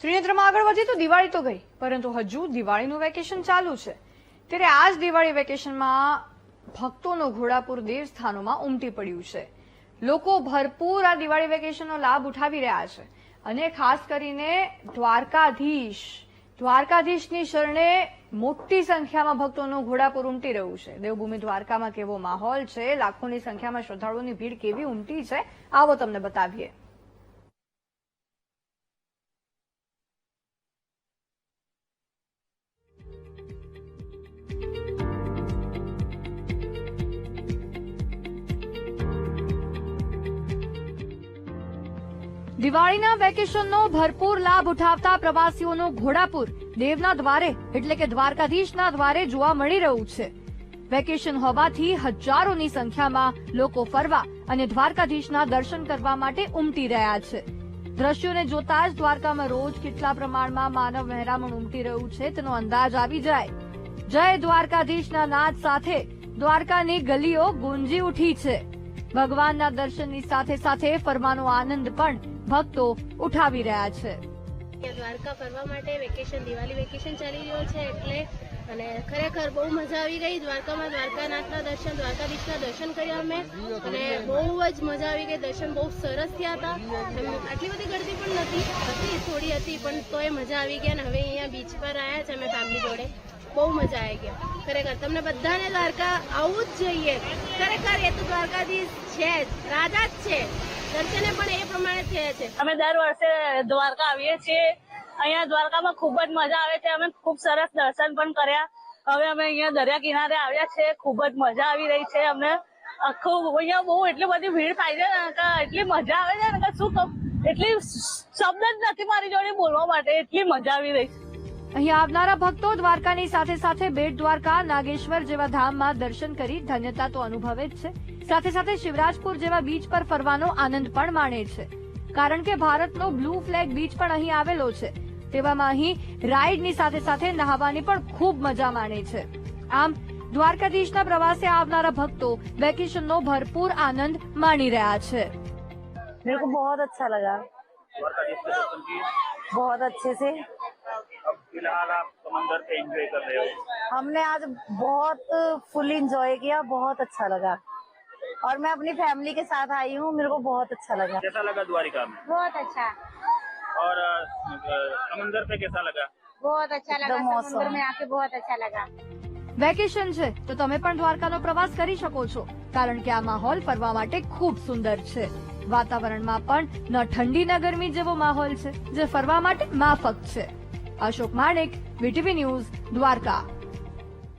ત્રિનેત્રમાં આગળ વધીએ તો દિવાળી તો ગઈ, પરંતુ હજુ દિવાળીનું વેકેશન ચાલુ છે. ત્યારે આ જ દિવાળી વેકેશનમાં ભક્તોનો ઘોડાપુર દેવસ્થાનોમાં ઉમટી પડ્યું છે. લોકો ભરપૂર આ દિવાળી વેકેશનનો લાભ ઉઠાવી રહ્યા છે અને ખાસ કરીને દ્વારકાધીશની શરણે મોટી સંખ્યામાં ભક્તોનું ઘોડાપુર ઉમટી રહ્યું છે. દેવભૂમિ દ્વારકામાં કેવો માહોલ છે, લાખોની સંખ્યામાં શ્રદ્ધાળુઓની ભીડ કેવી ઉમટી છે, આવો તમને બતાવીએ. દિવાળીના વેકેશનનો ભરપૂર લાભ ઉઠાવતા પ્રવાસીઓનો ઘોડાપુર દેવના દ્વારે એટલે કે દ્વારકાધીશના દ્વારે જોવા મળી રહ્યું છે. વેકેશન હોવાથી હજારોની સંખ્યામાં લોકો ફરવા અને દ્વારકાધીશના દર્શન કરવા માટે ઉમટી રહ્યા છે. દ્રશ્યોને જોતા જ દ્વારકામાં રોજ કેટલા પ્રમાણમાં માનવ મહેરામણ ઉમટી રહ્યું છે તેનો અંદાજ આવી જાય. જય દ્વારકાધીશના નાદ સાથે દ્વારકાની ગલીઓ ગુંજી ઉઠી છે. ભગવાનના દર્શનની સાથે સાથે ફરવાનો આનંદ પણ ભક્તો ઉઠાવી રહ્યા છે. દ્વારકા ફરવા માટે વેકેશન દિવાળી વેકેશન ચાલી રહ્યો છે એટલે અને ખરેખર બહુ મજા આવી ગઈ. દ્વારકામાં દ્વારકાનાથના દર્શન દ્વારકાધીશના દર્શન કર્યા અમે અને બહુ જ મજા આવી ગઈ. દર્શન બહુ સરસ થયા હતા. આટલી બધી ગળદી પણ નથી, થોડી હતી પણ તોય મજા આવી ગયા. અને હવે અહીંયા બીચ પર આવ્યા છે અમે ફેમિલી જોડે, બહુ મજા આવી ગયા. ખરેખર તમને બધાને દ્વારકા આવવું જ જોઈએ. ખરેખર એ તો દ્વારકાધીશ છે જ, રાજા જ છે. દર્શને પણ એ પ્રમાણે થયા છે. અમે દર વર્ષે દ્વારકા આવીએ છીએ. અહીંયા દ્વારકામાં ખૂબ જ મજા આવે છે. અમે ખૂબ સરસ દર્શન પણ કર્યા. હવે અમે અહીંયા દરિયા કિનારે આવ્યા છે. ખૂબ જ મજા આવી રહી છે. અમને આખું અહીંયા બહુ એટલી બધી ભીડ થાય છે ને કે એટલી મજા આવે છે ને કે શું કહું, એટલી શબ્દ જ નથી મારી જોડે બોલવા માટે, એટલી મજા આવી રહી છે. અહીં આવનારા ભક્તો દ્વારકાની સાથે સાથે બેટ દ્વારકા, નાગેશ્વર જેવા ધામમાં દર્શન કરી ધન્યતા તો અનુભવે જ છે, સાથે સાથે શિવરાજપુર જેવા બીચ પર ફરવાનો આનંદ પણ માણે છે. કારણ કે ભારતનો બ્લુ ફ્લેગ બીચ પણ અહીં આવેલો છે. તેવામાં અહીં રાઈડની સાથે સાથે નહાવાની પણ ખૂબ મજા માણે છે. આમ દ્વારકાધીશના પ્રવાસે આવનારા ભક્તો વેકેશનનો ભરપૂર આનંદ માણી રહ્યા છે. मेरे को बहुत अच्छा लगा, बहुत अच्छे से. फिलहाल आप समंदर पे एंजॉय कर रहे हो? हमने आज बहुत फुल एंजॉय किया, बहुत अच्छा लगा और मैं अपनी फैमिली के साथ आई हूँ. मेरे को बहुत अच्छा लगा. कैसा लगा द्वारिका में? बहुत अच्छा, और समंदर पे कैसा लगा? बहुत अच्छा लगा. समुद्र में आके बहुत अच्छा लगा. વેકેશન છે તો તમે પણ દ્વારકાનો પ્રવાસ કરી શકો છો, કારણ કે આ માહોલ ફરવા માટે ખૂબ સુંદર છે. વાતાવરણમાં પણ ન ઠંડી ન ગરમી જેવો માહોલ છે, જે ફરવા માટે માફક છે. અશોક માણેક, વીટીવી ન્યૂઝ, દ્વારકા.